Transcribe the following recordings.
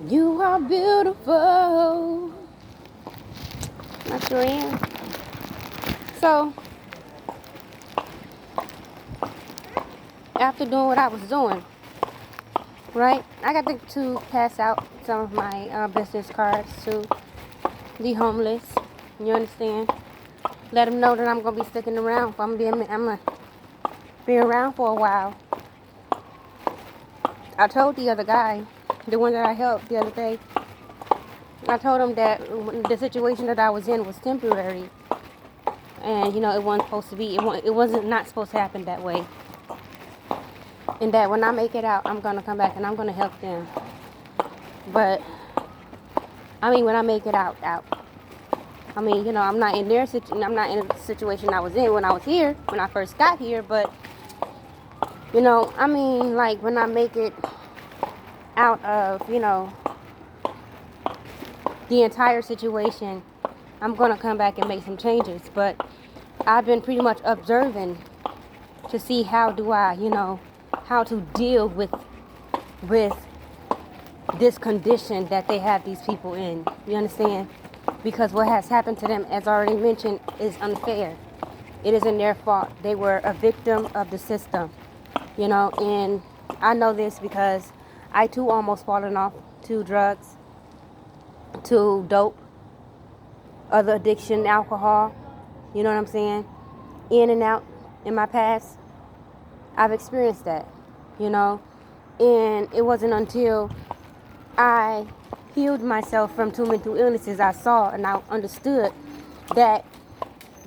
You are beautiful. I sure am. So, after doing what I was doing, right, I got to pass out some of my business cards to the homeless. You understand? Let them know that I'm going to be sticking around. I'm going to be around for a while. I told the other guy, the one that I helped the other day, I told him that the situation that I was in was temporary. And, you know, it wasn't supposed to be, it wasn't not supposed to happen that way. And that when I make it out, I'm going to come back and I'm going to help them. But, I mean, when I make it out. I mean, you know, I'm not in the situation I was in when I was here, when I first got here. But, you know, I mean, like, when I make it out of, you know, the entire situation, I'm going to come back and make some changes. But I've been pretty much observing to see how do I, you know, how to deal with this condition that they have these people in. You understand? Because what has happened to them, as already mentioned, is unfair. It isn't their fault. They were a victim of the system. You know, and I know this because I too almost fallen off to drugs, to dope, other addiction, alcohol. You know what I'm saying? In and out in my past. I've experienced that, you know. And it wasn't until I healed myself from two mental illnesses I saw and I understood that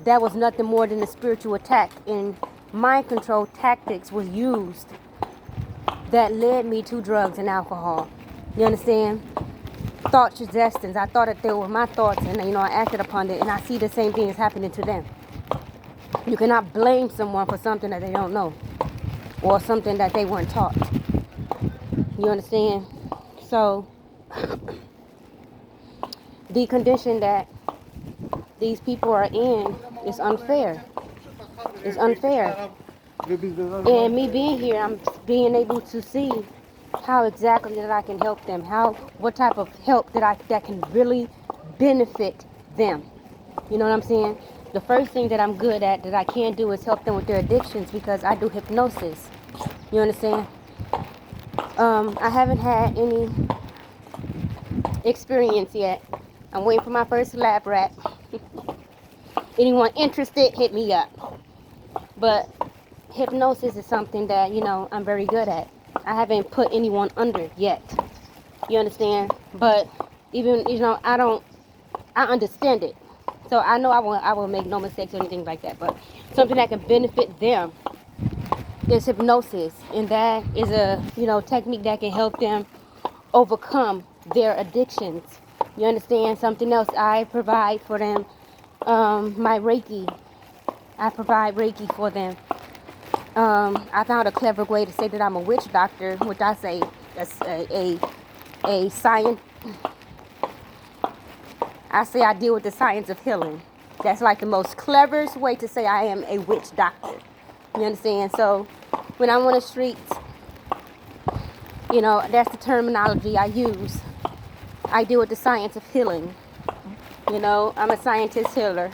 that was nothing more than a spiritual attack, and mind control tactics was used that led me to drugs and alcohol. You understand? Thought suggestions. I thought that they were my thoughts, and, you know, I acted upon it, and I see the same thing is happening to them. You cannot blame someone for something that they don't know or something that they weren't taught. You understand? So, the condition that these people are in is unfair. It's unfair. And me being here, I'm being able to see how exactly that I can help them. What type of help that can really benefit them. You know what I'm saying? The first thing that I'm good at that I can do is help them with their addictions, because I do hypnosis. You understand? I haven't had any experience yet. I'm waiting for my first lab rat. Anyone interested, hit me up. But hypnosis is something that, you know, I'm very good at. I haven't put anyone under yet. You understand? But even, you know, I understand it. So I know I will make no mistakes or anything like that. But something that can benefit them is hypnosis. And that is a, you know, technique that can help them overcome their addictions. You understand? Something else I provide for them, my Reiki. I provide Reiki for them. I found a clever way to say that I'm a witch doctor, which I say a science. I say I deal with the science of healing. That's like the most cleverest way to say I am a witch doctor. You understand? So when I'm on the streets, you know, that's the terminology I use. I deal with the science of healing. You know, I'm a scientist healer.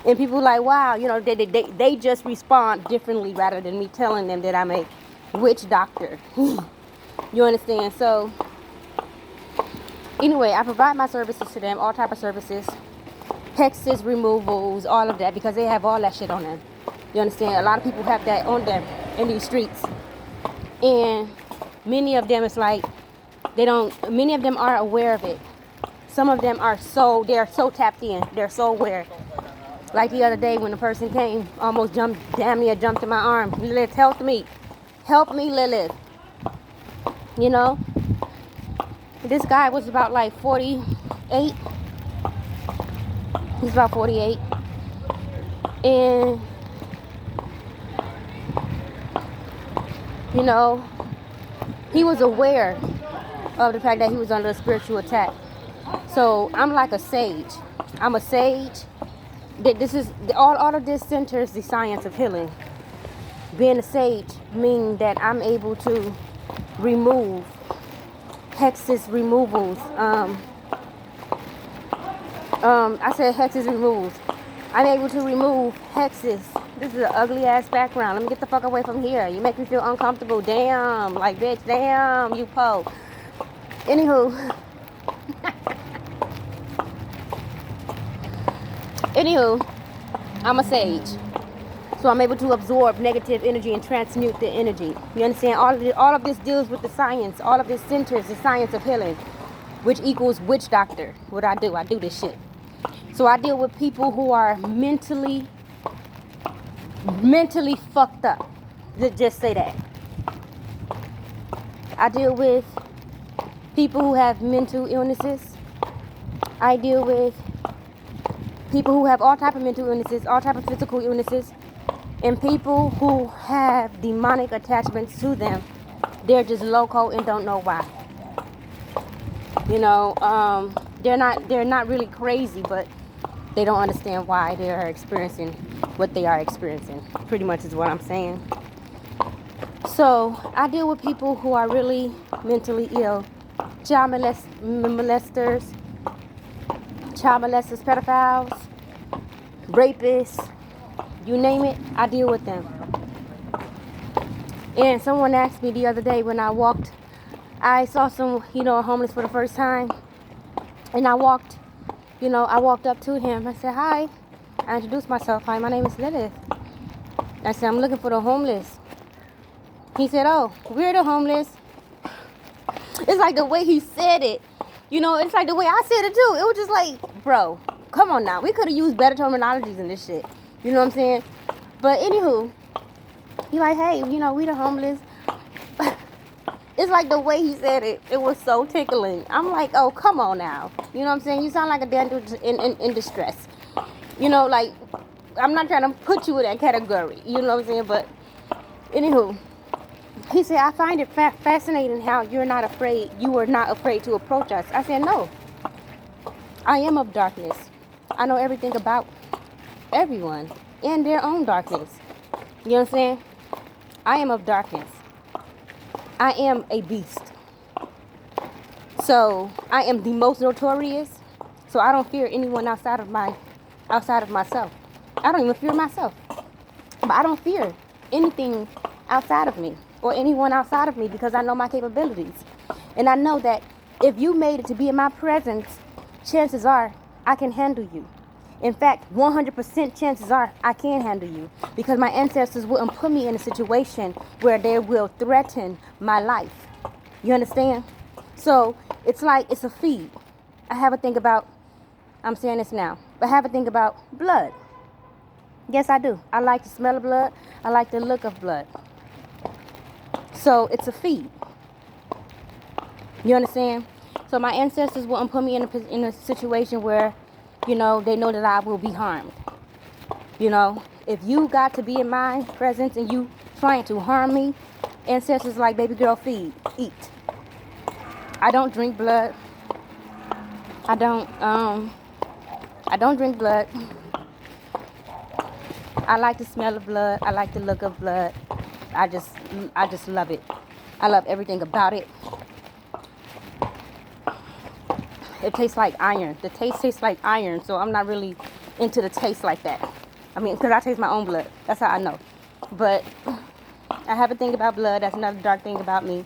And people like, wow, you know, they just respond differently rather than me telling them that I'm a witch doctor. You understand? So anyway, I provide my services to them, all type of services, hexes, removals, all of that, because they have all that shit on them. You understand? A lot of people have that on them in these streets. And many of them, it's like, many of them are aware of it. Some of them they're so tapped in, they're so aware. Like the other day when the person came, damn near jumped in my arm. Lilith, help me, Lilith. You know, this guy was about like 48. He's about 48. And, you know, he was aware of the fact that he was under a spiritual attack. So I'm like a sage. I'm a sage. This is all of this centers the science of healing. Being a sage means that I'm able to remove hexes removals. I said hexes removals. I'm able to remove hexes. This is an ugly ass background. Let me get the fuck away from here. You make me feel uncomfortable. Damn. Like, bitch, damn, you po. Anywho. I'm a sage. So I'm able to absorb negative energy and transmute the energy. You understand? All of this deals with the science. All of this centers the science of healing, which equals witch doctor. What I do this shit. So I deal with people who are mentally fucked up. Just say that. I deal with people who have mental illnesses. I deal with people who have all type of mental illnesses, all type of physical illnesses, and people who have demonic attachments to them. They're just loco and don't know why. You know, they're not really crazy, but they don't understand why they are experiencing what they are experiencing. Pretty much is what I'm saying. So I deal with people who are really mentally ill, child molesters, pedophiles, rapists, you name it, I deal with them. And someone asked me the other day when I saw some, homeless for the first time, and I walked up to him. I said, hi. I introduced myself. Hi, my name is Lilith. I said, I'm looking for the homeless. He said, oh, we're the homeless. It's like the way he said it. It's like the way I said it too. It was just like, bro, come on now. We could have used better terminologies in this shit. You know what I'm saying? But anywho, he like, hey, we the homeless. It's like the way he said it. It was so tickling. I'm like, oh, come on now. You know what I'm saying? You sound like a damn in distress. Like, I'm not trying to put you in that category. You know what I'm saying? But anywho, he said, I find it fascinating how you are not afraid to approach us. I said, no. I am of darkness. I know everything about everyone and their own darkness. You know what I'm saying? I am of darkness. I am a beast. So I am the most notorious. So I don't fear anyone outside of myself. I don't even fear myself. But I don't fear anything outside of me or anyone outside of me because I know my capabilities. And I know that if you made it to be in my presence, chances are I can handle you. In fact, 100% chances are I can handle you because my ancestors wouldn't put me in a situation where they will threaten my life. You understand? So it's like it's a feed. I'm saying this now, but have a think about blood. Yes, I do. I like the smell of blood. I like the look of blood. So it's a feed. You understand? So my ancestors wouldn't put me in a situation where, they know that I will be harmed. If you got to be in my presence and you trying to harm me, ancestors like, baby girl, feed, eat. I don't drink blood. I don't drink blood. I like the smell of blood. I like the look of blood. I just love it. I love everything about it. It tastes like iron. The taste tastes like iron, so I'm not really into the taste like that. I mean, because I taste my own blood. That's how I know. But I have a thing about blood. That's another dark thing about me.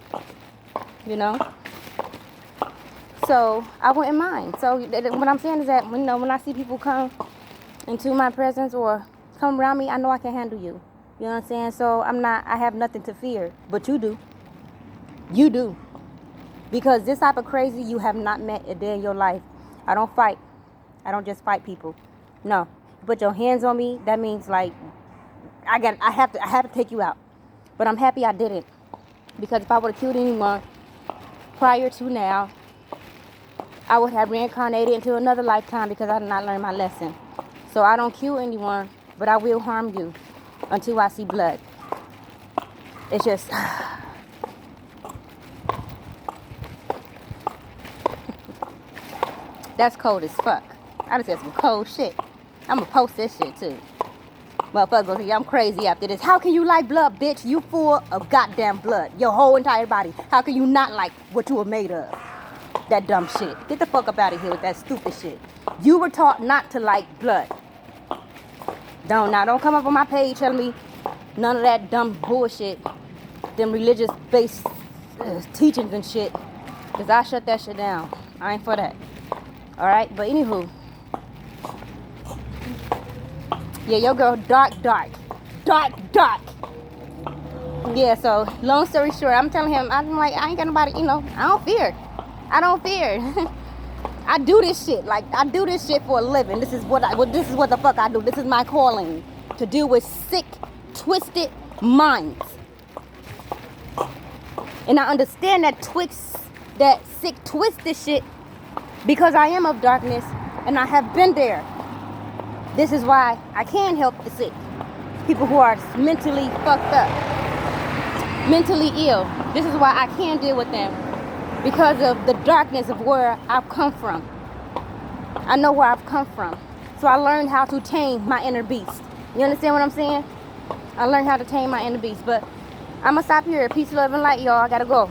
So I wouldn't mind. So what I'm saying is that, when I see people come into my presence or come around me, I know I can handle you. You know what I'm saying? So I have nothing to fear. But you do. You do. Because this type of crazy you have not met a day in your life. I don't fight. I don't just fight people. No. You put your hands on me, that means like I have to take you out. But I'm happy I didn't. Because if I would have killed anyone prior to now, I would have reincarnated into another lifetime because I did not learn my lesson. So I don't kill anyone, but I will harm you until I see blood. It's just that's cold as fuck. I just said some cold shit. I'm gonna post this shit too. Motherfucker gonna say, I'm crazy after this. How can you like blood, bitch? You full of goddamn blood. Your whole entire body. How can you not like what you were made of? That dumb shit. Get the fuck up out of here with that stupid shit. You were taught not to like blood. Don't come up on my page telling me none of that dumb bullshit. Them religious based teachings and shit. Cause I shut that shit down. I ain't for that. Alright, but anywho. Yeah, your girl dark. Yeah, so long story short, I'm telling him, I'm like, I ain't got nobody, I don't fear. I do this shit. Like, I do this shit for a living. This is what the fuck I do. This is my calling. To deal with sick, twisted minds. And I understand that sick, twisted shit because I am of darkness and I have been there. This is why I can help the sick. People who are mentally fucked up, mentally ill. This is why I can deal with them because of the darkness of where I've come from. I know where I've come from. So I learned how to tame my inner beast. You understand what I'm saying? I learned how to tame my inner beast. But I'm going to stop here. Peace, love, and light, y'all. I got to go.